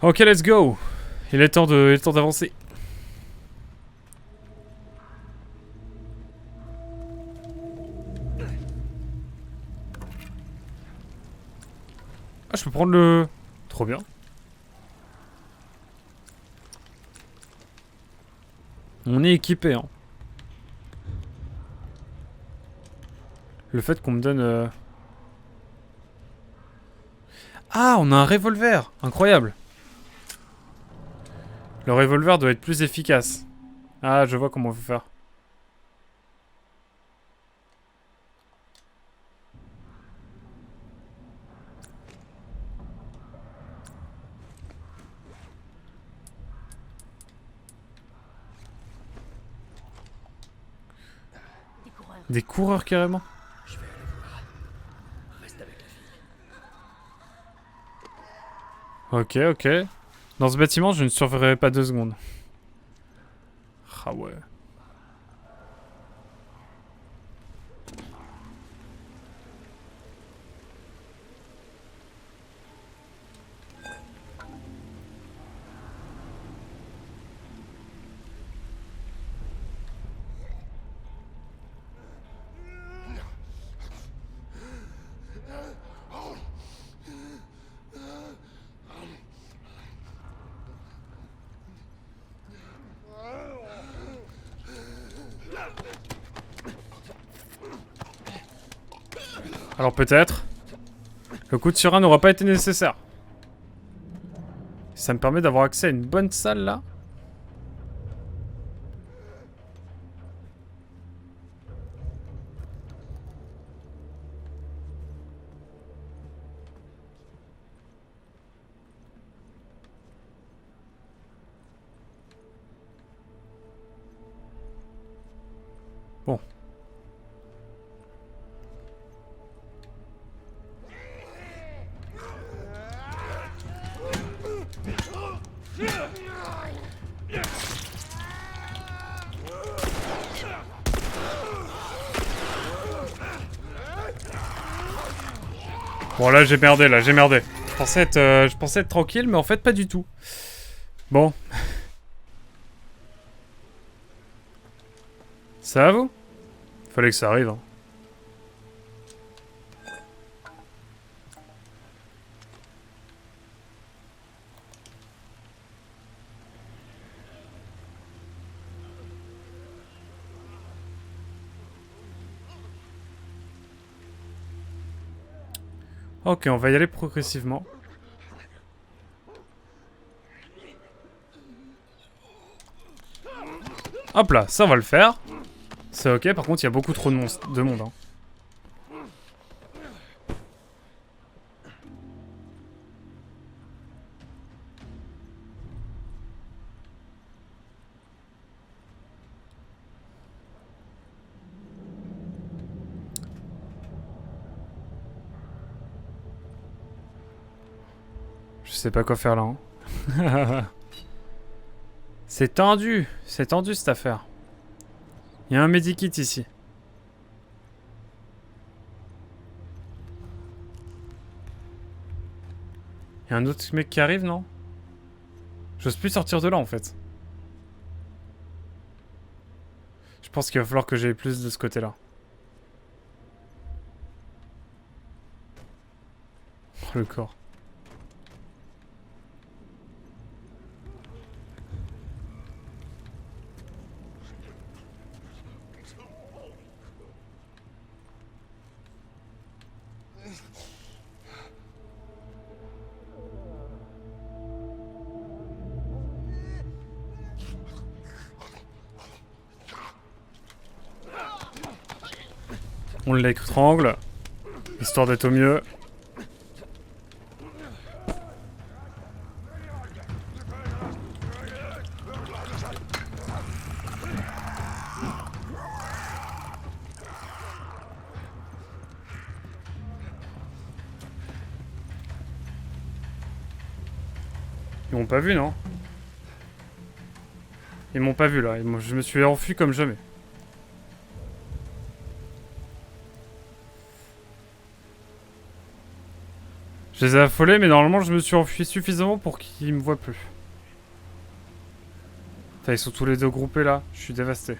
Ok, let's go. Il est temps d'avancer. Ah, je peux prendre le... Trop bien. On est équipé, hein. Le fait qu'on me donne... Ah, on a un revolver. Incroyable. Le revolver doit être plus efficace. Ah, je vois comment il faut faire. Des coureurs. Des coureurs carrément. Je vais aller voir. Reste avec la fille. Ok, ok. Dans ce bâtiment, je ne survivrai pas 2 secondes. Ah ouais. Alors peut-être... Le coup de surin n'aura pas été nécessaire. Ça me permet d'avoir accès à une bonne salle là. Bon. Bon là j'ai merdé, là j'ai merdé. Je pensais être tranquille, mais en fait pas du tout. Bon. Ça va vous? Fallait que ça arrive, hein. Ok, on va y aller progressivement. Hop là, ça on va le faire. C'est ok, par contre il y a beaucoup trop de monde. Hein. Je sais pas quoi faire là. Hein. C'est tendu cette affaire. Il y a un medikit ici. Il y a un autre mec qui arrive, non? J'ose plus sortir de là en fait. Je pense qu'il va falloir que j'aille plus de ce côté-là. Oh, le corps. On l'étrangle, histoire d'être au mieux. Ils m'ont pas vu, non? Ils m'ont pas vu, là. Je me suis enfui comme jamais. Je les ai affolés, mais normalement je me suis enfui suffisamment pour qu'ils me voient plus. Putain, ils sont tous les deux groupés là, je suis dévasté.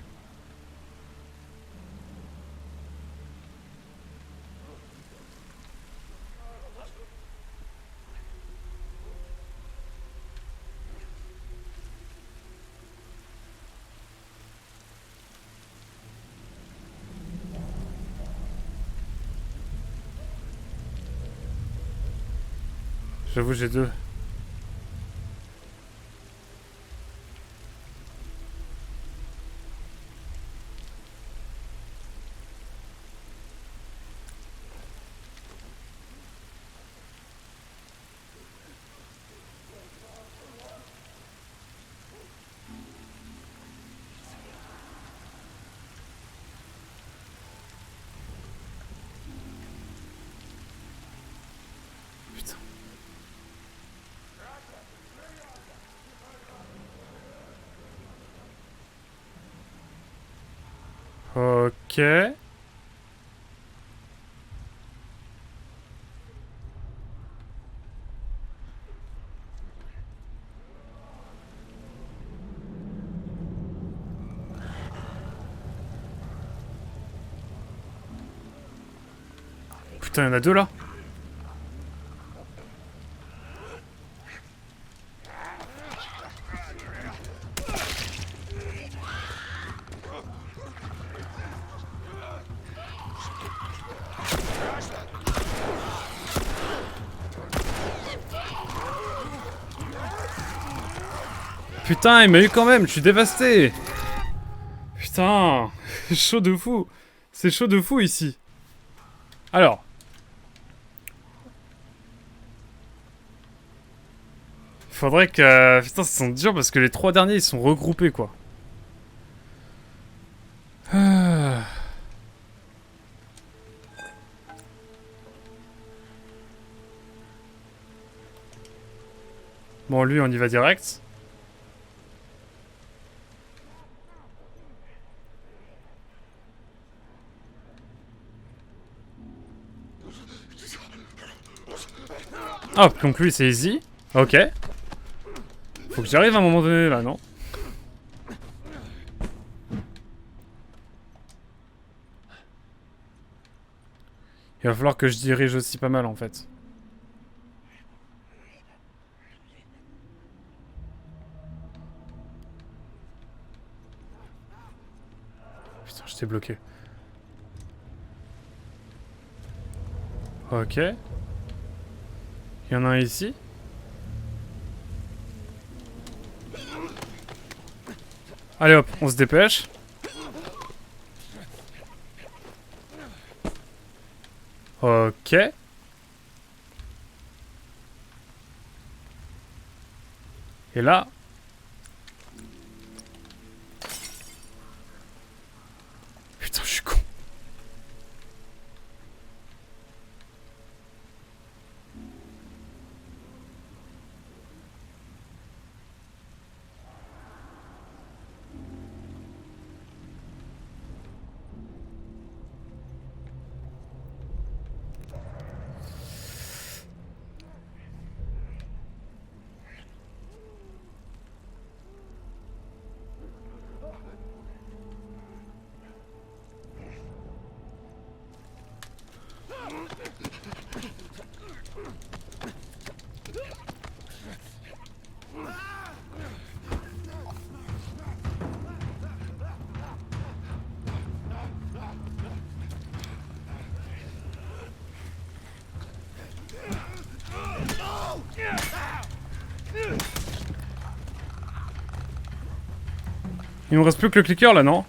J'avoue, j'ai deux. Putain. Ok. Putain, il y en a deux là. Putain, il m'a eu quand même, je suis dévasté. Putain, chaud de fou. C'est chaud de fou ici. Alors. Faudrait que... Putain, ça sent dur parce que les trois derniers, ils sont regroupés, quoi. Ah. Bon, lui, on y va direct. Hop, donc lui, c'est easy. Ok. Faut que j'arrive à un moment donné, là, non? Il va falloir que je dirige aussi pas mal, en fait. Putain, j'étais bloqué. Ok. Il y en a un ici. Allez hop, on se dépêche. Ok. Et là... Putain, je suis con. Il me reste plus que le clicker là, non?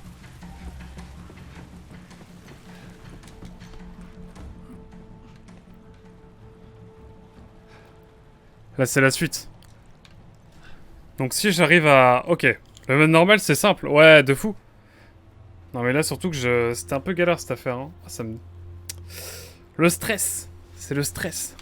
Là, c'est la suite. Donc si j'arrive à... Ok. Le mode normal, c'est simple. Ouais, de fou. Non, mais là, surtout que je... C'était un peu galère, cette affaire. Hein. Ah, ça me... Le stress. C'est le stress.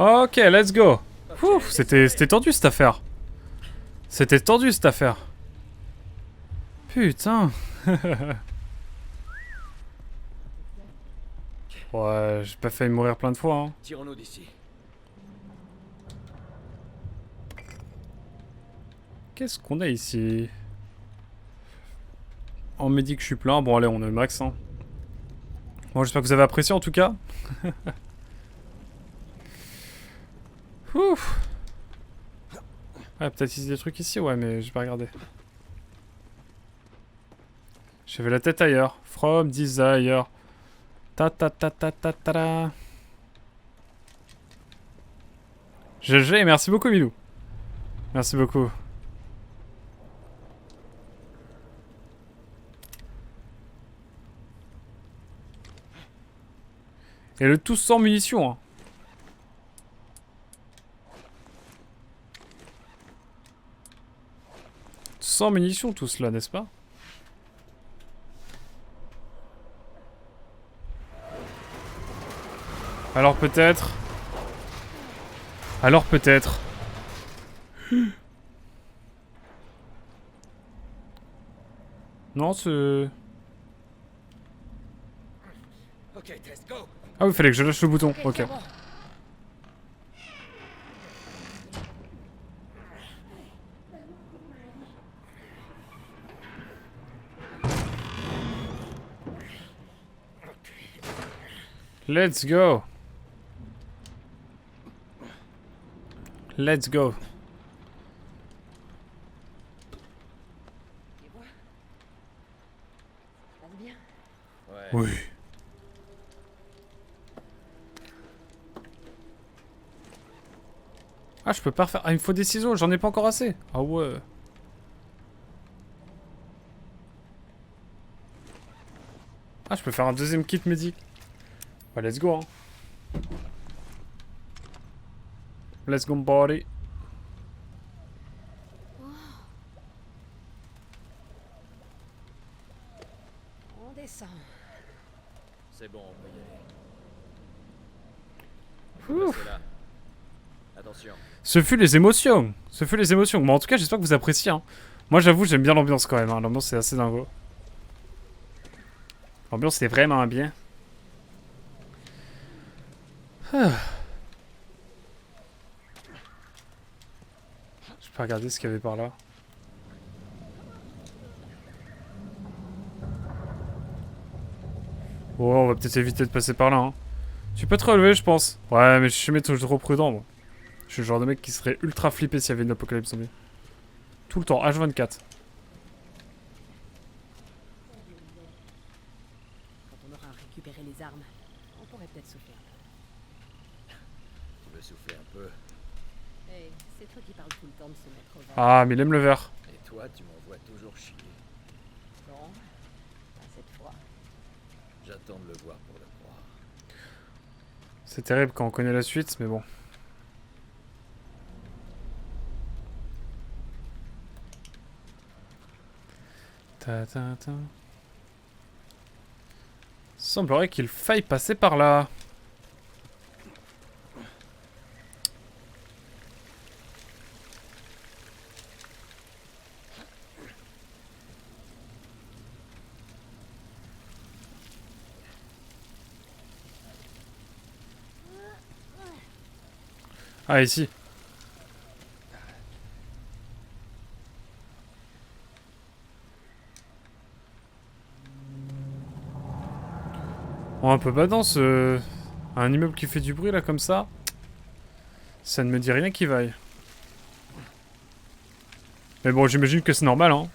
Ok, let's go. Ouf, c'était tendu cette affaire. C'était tendu cette affaire. Putain. Ouais, j'ai pas failli mourir plein de fois. Hein. Tirons-nous d'ici. Qu'est-ce qu'on a ici? En médic, je suis plein. Bon, allez, on est le max. Hein. Bon, j'espère que vous avez apprécié en tout cas. Ouf. Ouais, peut-être ici des trucs ici, ouais, mais j'ai pas regardé. J'avais la tête ailleurs. From Desire. Ta ta ta ta ta ta ta. GG, merci beaucoup, Milou. Merci beaucoup. Et le tout sans munitions. Hein. Sans munitions tout cela, n'est-ce pas? Alors peut-être... Alors peut-être... Non, c'est... Ok, Tess, go. Ah oui, il fallait que je lâche le bouton, ok. Let's go. Let's go. Tu vois? Ça passe bien. Ouais. Oui. Ah, je peux pas refaire... Ah, il me faut des ciseaux, j'en ai pas encore assez. Ah ouais. Ah, je peux faire un deuxième kit médic. Bah, let's go, hein. Let's go, body. On descend. C'est bon, on peut y aller. Ouf. Restez là. Attention. Ce fut les émotions. Ce fut les émotions. Bon, en tout cas, j'espère que vous appréciez. Hein. Moi, j'avoue, j'aime bien l'ambiance quand même. Hein. L'ambiance, c'est assez dingo. L'ambiance, c'est vraiment bien. Ah. Je peux regarder ce qu'il y avait par là. Oh, on va peut-être éviter de passer par là. Hein. Tu peux te relever, je pense. Ouais, mais je suis toujours trop prudent, moi. Je suis le genre de mec qui serait ultra flippé s'il y avait une apocalypse zombie. Tout le temps, H24. Quand on aura récupéré les armes, on pourrait peut-être souffler un peu. Tu veux souffler un peu? Hey, c'est toi qui parles tout le temps de se mettre au vert. Ah, mais il aime le vert. Et toi, tu m'envoies toujours chier. Non, pas cette fois. J'attends de le voir pour le croire. C'est terrible quand on connaît la suite, mais bon. Ta ta ta. Semblerait qu'il faille passer par là. Ah, ici. Bon, un peu badant ce... Un immeuble qui fait du bruit là comme ça. Ça ne me dit rien qui vaille. Mais bon, j'imagine que c'est normal, hein.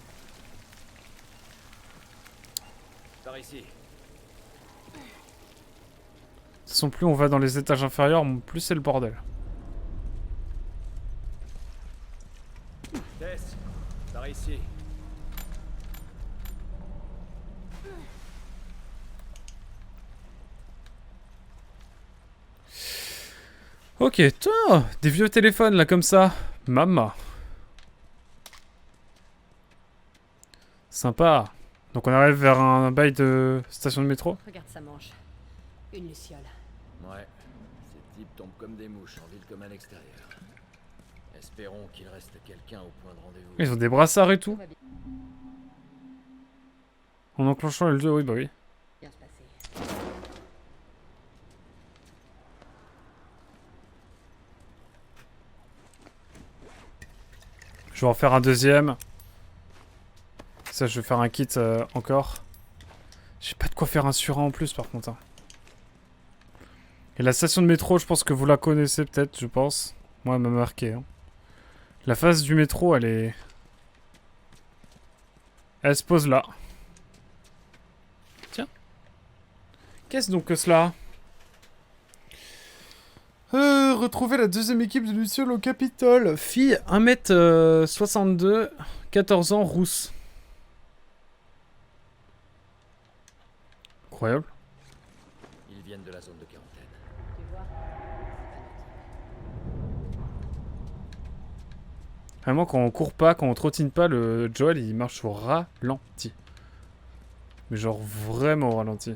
Par ici. De toute façon, plus on va dans les étages inférieurs, plus c'est le bordel. Tess, par ici. Ok, toi, des vieux téléphones là comme ça. Maman. Sympa. Donc on arrive vers un bail de station de métro. Regarde sa manche. Une luciole. Ouais, types tombent comme des mouches en ville comme à l'extérieur. Espérons qu'il reste quelqu'un au point de rendez-vous. Ils ont des brassards et Tout tout. va bien En enclenchant le jeu, oui, bah oui. se passer. Je vais en faire un deuxième. Ça, je vais faire un kit encore. J'ai pas de quoi faire un sur un en plus, par contre. Hein. Et la station de métro, je pense que vous la connaissez peut-être, je pense. Moi, elle m'a marqué. Hein. La phase du métro, elle est... Elle se pose là. Tiens. Qu'est-ce donc que cela? Retrouver la deuxième équipe de Luciole au Capitole. Fille, 1m62, 14 ans, rousse. Incroyable. Ils viennent de la zone de quarantaine. Tu vois, Vraiment, quand on court pas, quand on trottine pas, le Joel, il marche au ralenti. Mais genre vraiment au ralenti.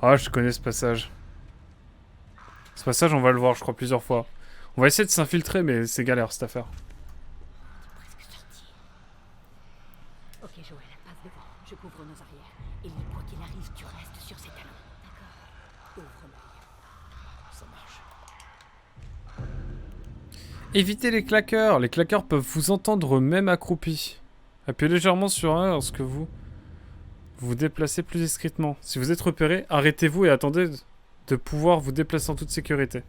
Ah, je connais ce passage. Ce passage, on va le voir, je crois, plusieurs fois. On va essayer de s'infiltrer, mais c'est galère, cette affaire. presque sorti. Ok, Joël, passe devant. Je couvre nos arrières. Et lui, quoi qu'il arrive, tu restes sur ses talons. D'accord. Ouvre l'œil. Ça marche. Évitez les claqueurs. Les claqueurs peuvent vous entendre même accroupis. Appuyez légèrement sur un lorsque vous vous déplacez plus discrètement. Si vous êtes repéré, arrêtez-vous et attendez de pouvoir vous déplacer en toute sécurité.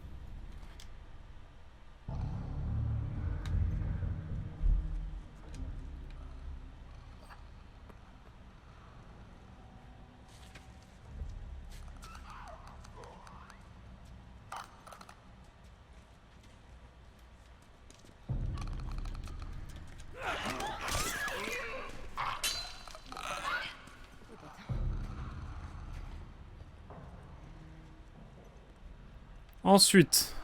Ensuite,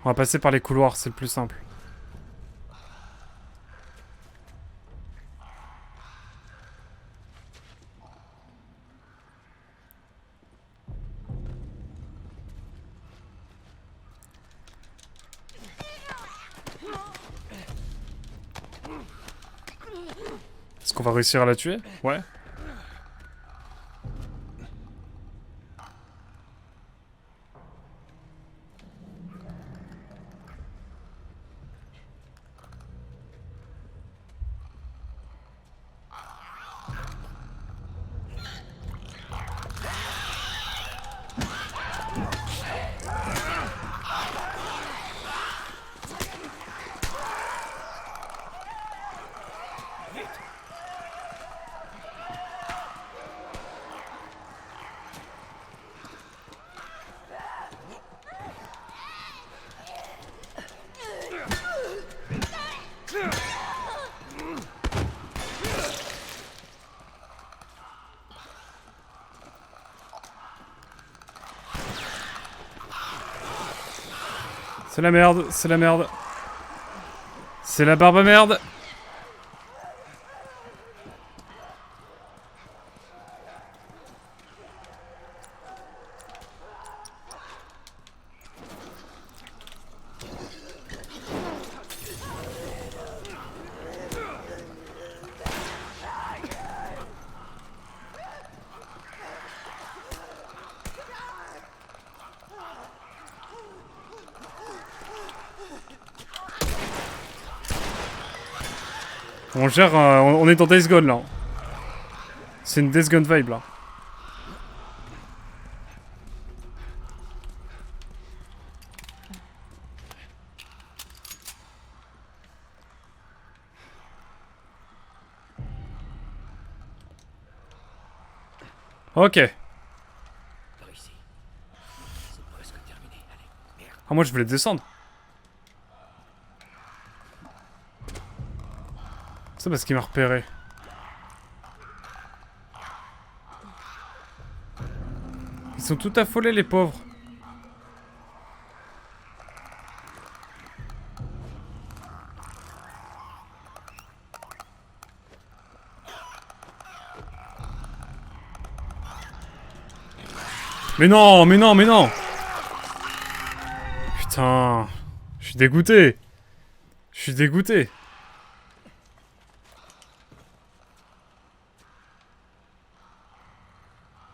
on va passer par les couloirs, c'est le plus simple. Est-ce qu'on va réussir à la tuer? Ouais. C'est la merde, c'est la merde. C'est la barbe à merde. On gère, on est dans Days Gone là. C'est une Days Gone vibe là. Ok. Par ici. C'est presque terminé. Allez, merde. Ah, moi je voulais descendre. C'est parce qu'il m'a repéré. Ils sont tout affolés les pauvres. Mais non, mais non, mais non! Putain. Je suis dégoûté. Je suis dégoûté.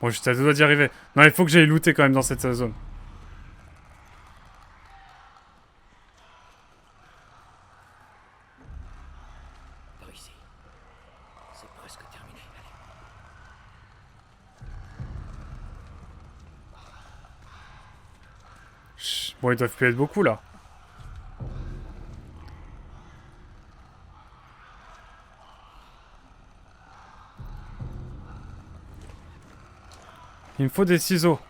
Bon, j'étais à deux doigts d'y arriver. Non, il faut que j'aille looter quand même dans cette zone. Par ici. C'est presque terminé. Allez. Chut. Bon, ils doivent plus être beaucoup là. Il me faut des ciseaux.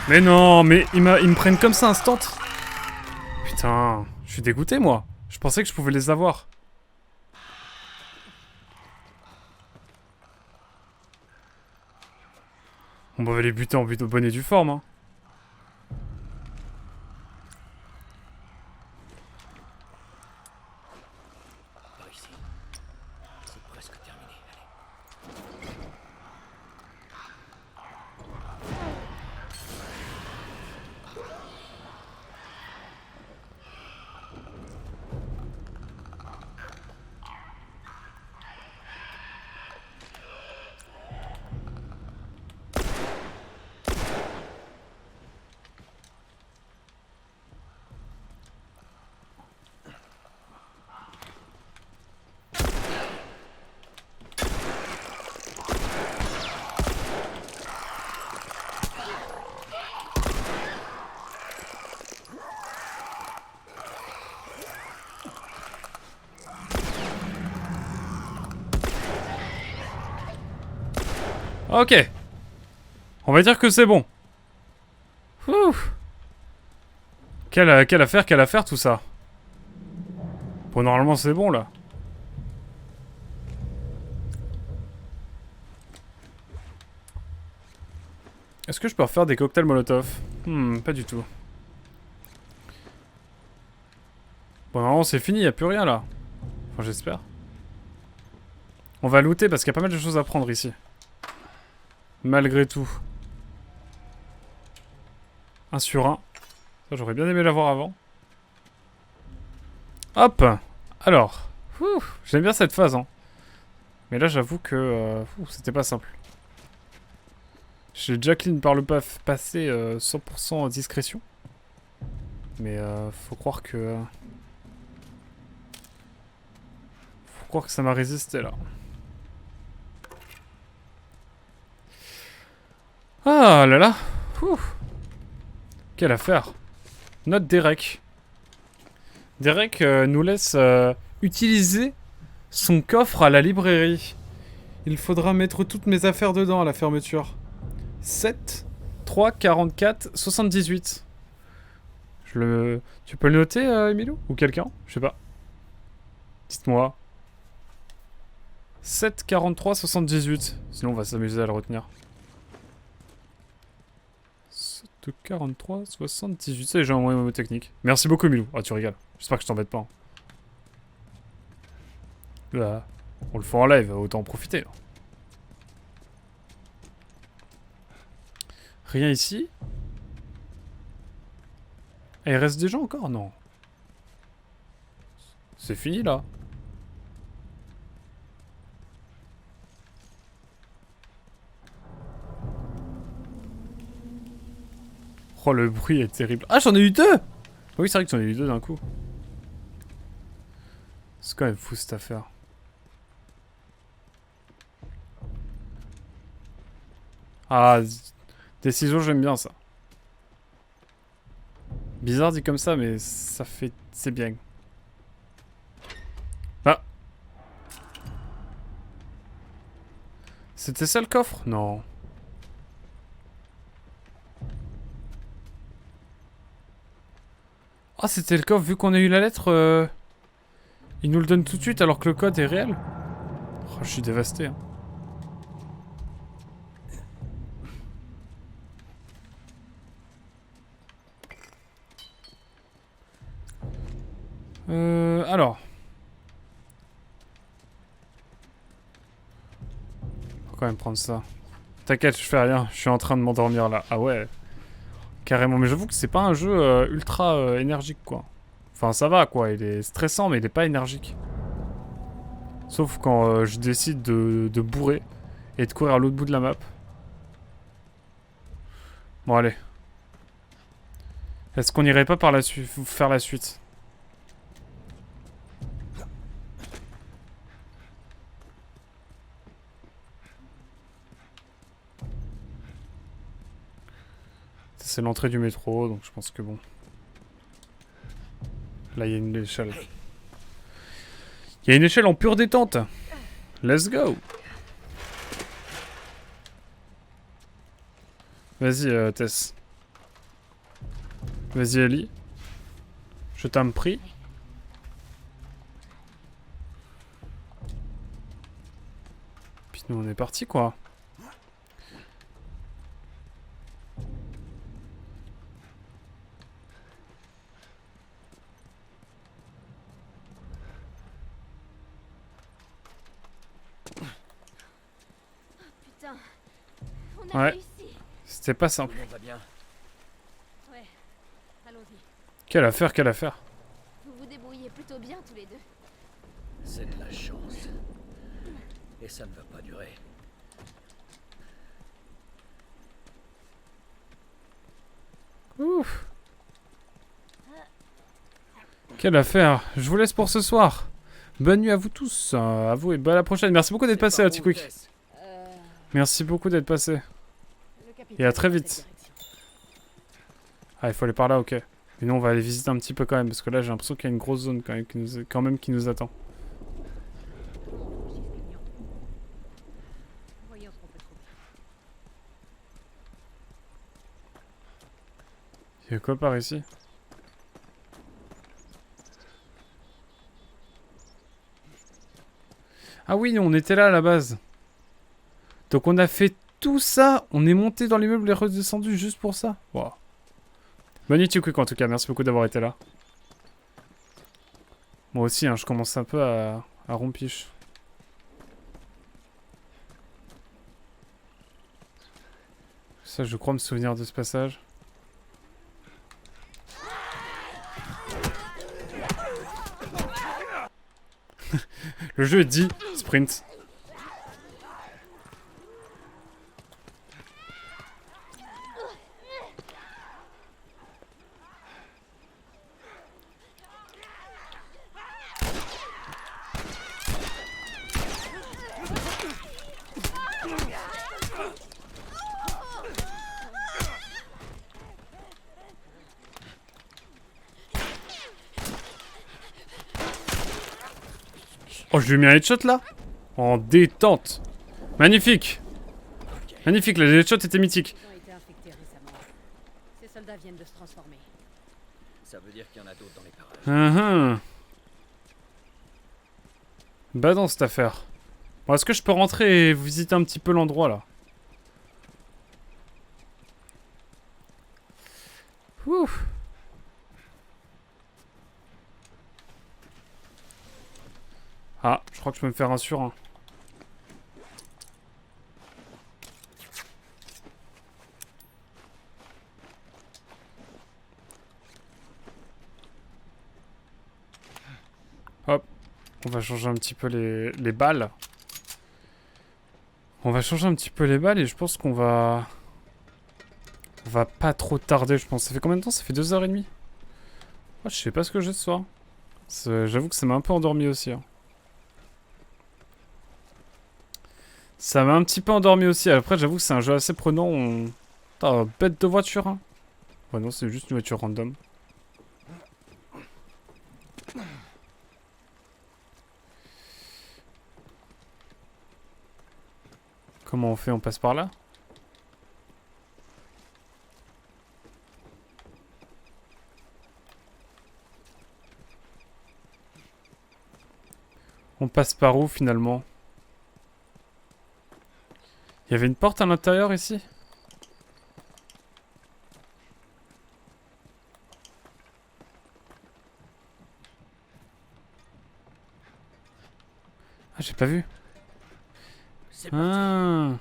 Mais non, mais ils me prennent comme ça instant. Putain, je suis dégoûté moi. Je pensais que je pouvais les avoir. On va les buter en but de bonne et due forme. Hein. Par ici. C'est presque terminé. Allez. Ok. On va dire que c'est bon. Ouh. Quelle affaire tout ça. Bon, normalement c'est bon là. Est-ce que je peux refaire des cocktails Molotov? Pas du tout. Bon, normalement c'est fini, y a plus rien là. Enfin, j'espère. On va looter parce qu'il y a pas mal de choses à prendre ici. Malgré tout. 1 sur 1. Ça, j'aurais bien aimé l'avoir avant. Hop. Alors. J'aime bien cette phase. Hein. Mais là, j'avoue que c'était pas simple. J'ai déjà clean par le passé 100% discrétion. Mais faut croire que... faut croire que ça m'a résisté là. Ah là là. Quelle affaire. Note Derek. Derek nous laisse utiliser son coffre à la librairie. Il faudra mettre toutes mes affaires dedans à la fermeture. 7, 3, 44, 78. Tu peux le noter, Emilio? Ou quelqu'un? Je sais pas. Dites-moi. 7, 43, 78. Sinon, on va s'amuser à le retenir. 7, 43, 78. Ça, j'ai un moyen technique. Merci beaucoup, Emilio. Ah, tu rigoles. J'espère que je t'embête pas. Hein. Là, on le fait en live, autant en profiter. Là. Rien ici. Et il reste des gens encore? Non. C'est fini là. Oh, le bruit est terrible. Ah, j'en ai eu 2! Oui, c'est vrai que j'en ai eu 2 d'un coup. C'est quand même fou cette affaire. Ah, des ciseaux, j'aime bien ça. Bizarre dit comme ça, mais ça fait... c'est bien. Ah. C'était ça le coffre? Non. Ah, c'était le coffre, vu qu'on a eu la lettre, il nous le donne tout de suite alors que le code est réel. Oh, je suis dévasté. Hein. Alors. Faut quand même prendre ça. T'inquiète, je fais rien. Je suis en train de m'endormir là. Ah ouais. Carrément. Mais j'avoue que c'est pas un jeu ultra énergique quoi. Enfin ça va quoi. Il est stressant mais il est pas énergique. Sauf quand je décide de bourrer et de courir à l'autre bout de la map. Bon allez. Est-ce qu'on irait pas par la suite faire la suite? C'est l'entrée du métro, donc je pense que bon. Là, il y a une échelle. Il y a une échelle en pure détente. Let's go. Vas-y, Tess. Vas-y, Ellie. Je t'en prie. Puis nous, on est parti, quoi. Putain, on a Ouais. réussi. C'était pas Tout simple. le monde va bien. Ouais, allons-y. Quelle affaire, quelle affaire. Vous vous débrouillez plutôt bien tous les deux. C'est de la chance. Et ça ne va pas durer. Ouf. Quelle affaire. Je vous laisse pour ce soir. Bonne nuit à vous tous. À vous et à la prochaine. Merci beaucoup d'être passé, Petit Quick. Merci beaucoup d'être passé. Le capitaine Et à très dans cette vite. direction. Ah, il faut aller par là, ok. Mais nous, on va aller visiter un petit peu quand même, parce que là, j'ai l'impression qu'il y a une grosse zone quand même qui nous attend. Voyons ce qu'on peut trouver. Il y a quoi par ici? Ah oui, on était là à la base. Donc on a fait tout ça. On est monté dans l'immeuble et redescendu juste pour ça. Wow. Bonne nuit, Quick, en tout cas. Merci beaucoup d'avoir été là. Moi aussi, hein, je commence un peu à rompiche. Ça, je crois me souvenir de ce passage. Le jeu est dit sprint. Oh, je lui ai mis un headshot là? En détente. Magnifique. Magnifique, les headshots étaient mythiques. Ils ont été infectés récemment. Ces soldats viennent de se transformer. Ça veut dire qu'il y en a d'autres dans les parages. Bah dans cette affaire. Bon, est-ce que je peux rentrer et visiter un petit peu l'endroit là? Ouf. Ah, je crois que je peux me faire un sur un. Hop. On va changer un petit peu les balles. On va changer un petit peu les balles et je pense qu'on va... On va pas trop tarder, je pense. Ça fait combien de temps? Ça fait 2h30. Oh, je sais pas ce que j'ai ce soir. J'avoue que ça m'a un peu endormi aussi. Hein. Ça m'a un petit peu endormi aussi. Après, j'avoue que c'est un jeu assez prenant. Putain, bête de voiture. Hein. Ouais, non, c'est juste une voiture random. Comment on fait? On passe par là? On passe par où finalement? Il y avait une porte à l'intérieur ici? Ah, j'ai pas vu. C'est parti. Ah.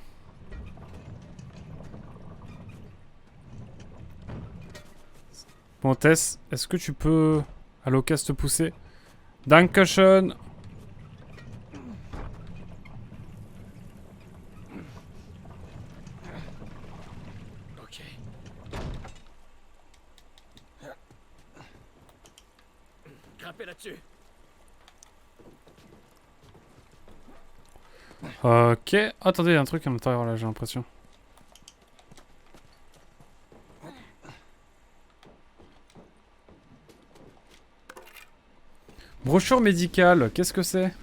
Bon, Tess, est-ce que tu peux à l'occasion te pousser? Dankeschön. Ok. Grimpez là-dessus. Ok. Attendez, il y a un truc à l'intérieur là, j'ai l'impression. Brochure médicale, qu'est-ce que c'est?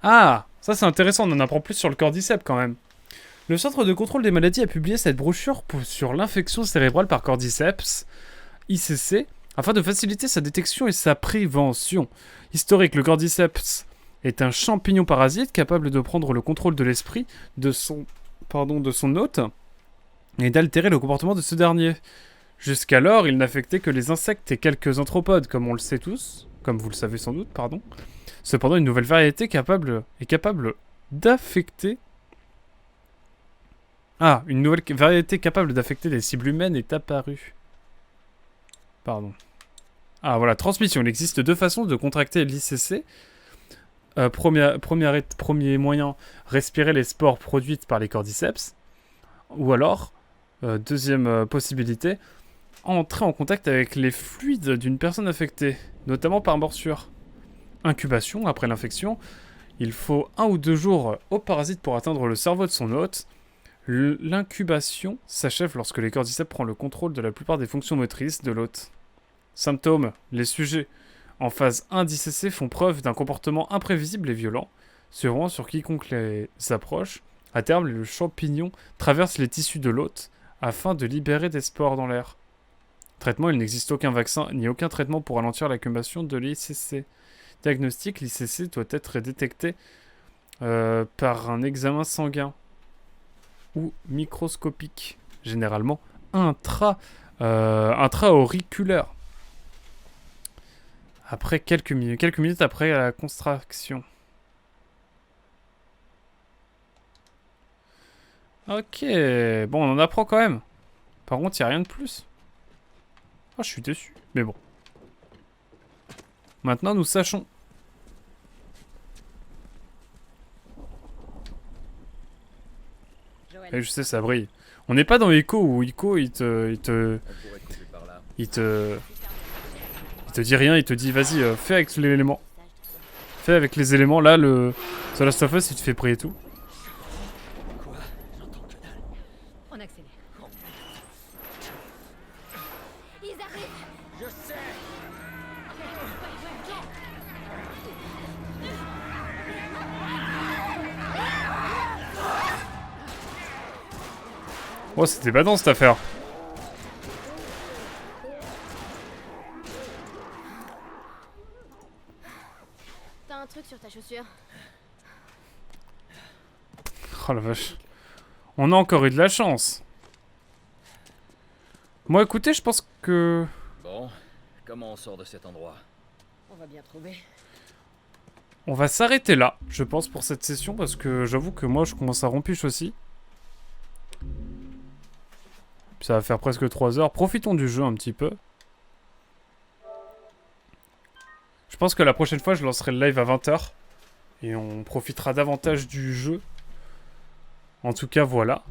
Ah, ça c'est intéressant, on en apprend plus sur le cordyceps quand même. Le Centre de contrôle des maladies a publié cette brochure sur l'infection cérébrale par cordyceps, ICC, afin de faciliter sa détection et sa prévention. Historique, le cordyceps est un champignon parasite capable de prendre le contrôle de l'esprit de son hôte et d'altérer le comportement de ce dernier. Jusqu'alors, il n'affectait que les insectes et quelques anthropodes, comme on le sait tous, comme vous le savez sans doute, pardon. Cependant, une nouvelle variété est capable d'affecter... Ah, une nouvelle variété capable d'affecter les cibles humaines est apparue. Pardon. Ah, voilà, transmission. Il existe deux façons de contracter l'ICC. Premier moyen, respirer les spores produites par les cordyceps. Ou alors, deuxième possibilité, entrer en contact avec les fluides d'une personne affectée, notamment par morsure. Incubation, après l'infection, il faut 1 ou 2 jours au parasite pour atteindre le cerveau de son hôte. L'incubation s'achève lorsque les cordyceps prend le contrôle de la plupart des fonctions motrices de l'hôte. Symptômes, les sujets en phase 1 d'ICC font preuve d'un comportement imprévisible et violent, se ruant sur quiconque les approche. À terme, le champignon traverse les tissus de l'hôte afin de libérer des spores dans l'air. Traitement, il n'existe aucun vaccin ni aucun traitement pour ralentir l'accumulation de l'ICC. Diagnostic, l'ICC doit être détecté par un examen sanguin ou microscopique, généralement intra-auriculaire. Après quelques minutes après la contraction. Ok, bon, on en apprend quand même. Par contre, il n'y a rien de plus. Ah, je suis déçu, mais bon. Maintenant, nous sachons. Et je sais, ça brille. On n'est pas dans Ico où Ico, il te dit rien, il te dit vas-y, fais avec l'élément. Fais avec les éléments. Là, le The Last of Us, il te fait prier tout. Quoi? J'entends que dalle. On accélère. Ils arrivent. Je sais. Oh, c'était badant cette affaire. T'as un truc sur ta chaussure? Oh la vache. On a encore eu de la chance. Moi, écoutez, je pense que... Bon, comment on sort de cet endroit? On va bien trouver. On va s'arrêter là, je pense, pour cette session, parce que j'avoue que moi, je commence à rompiche aussi. Puis ça va faire presque 3 heures. Profitons du jeu un petit peu. Je pense que la prochaine fois, je lancerai le live à 20h. Et on profitera davantage du jeu. En tout cas, voilà.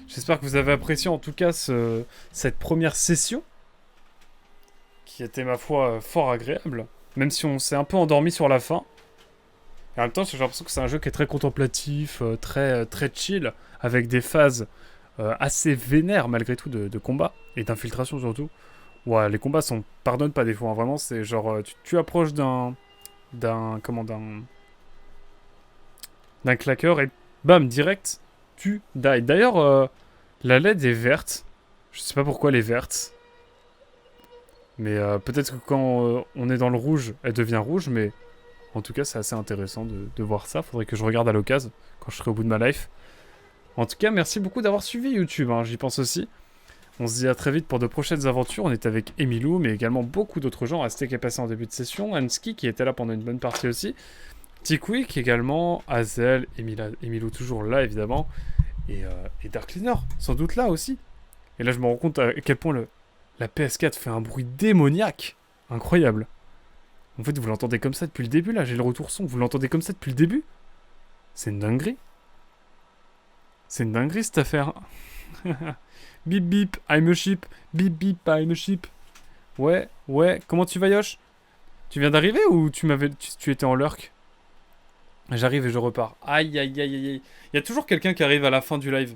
J'espère que vous avez apprécié, en tout cas, cette première session. Qui était, ma foi, fort agréable. Même si on s'est un peu endormi sur la fin. Et en même temps, j'ai l'impression que c'est un jeu qui est très contemplatif, très chill, avec des phases assez vénères malgré tout de combat, et d'infiltration surtout. Ouais, les combats pardonnent pas des fois, hein. Vraiment, c'est genre, tu approches d'un claqueur et bam, direct, tu die. D'ailleurs, la LED est verte. Je sais pas pourquoi elle est verte. Mais peut-être que quand on est dans le rouge, elle devient rouge, mais En tout cas, c'est assez intéressant de voir ça. Faudrait que je regarde à l'occasion quand je serai au bout de ma life. En tout cas, merci beaucoup d'avoir suivi YouTube, hein, j'y pense aussi. On se dit à très vite pour de prochaines aventures. On est avec Emilou, mais également beaucoup d'autres gens. Asté qui est passé en début de session, Anski qui était là pendant une bonne partie aussi. Tickwick également, Azel, Emilou toujours là évidemment. Et Darkliner, sans doute là aussi. Et là, je me rends compte à quel point la PS4 fait un bruit démoniaque. Incroyable. En fait, vous l'entendez comme ça depuis le début, là. J'ai le retour son. Vous l'entendez comme ça depuis le début. C'est une dinguerie. C'est une dinguerie, cette affaire. Bip bip, I'm a ship. Bip bip, I'm a ship. Ouais. Comment tu vas, Yosh? Tu viens d'arriver ou tu étais en lurk? J'arrive et je repars. Aïe. Il y a toujours quelqu'un qui arrive à la fin du live.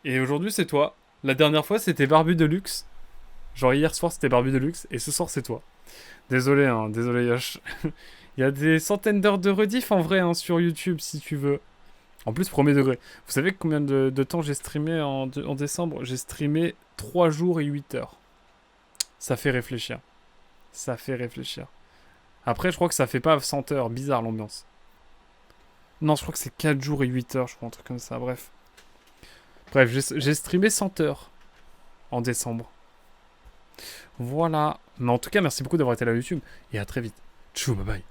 Et aujourd'hui, c'est toi. La dernière fois, c'était Barbu Deluxe. Genre hier soir, c'était Barbu Deluxe. Et ce soir, c'est toi. Désolé, hein. Désolé, Yosh. Il y a des centaines d'heures de rediff en vrai hein, sur YouTube, si tu veux. En plus, premier degré. Vous savez combien de temps j'ai streamé en décembre? J'ai streamé 3 jours et 8 heures. Ça fait réfléchir. Ça fait réfléchir. Après, je crois que ça fait pas 100 heures. Bizarre l'ambiance. Non, je crois que c'est 4 jours et 8 heures, je crois, un truc comme ça. Bref, j'ai streamé 100 heures en décembre. Voilà. Mais en tout cas, merci beaucoup d'avoir été là YouTube. Et à très vite. Tchou, bye bye.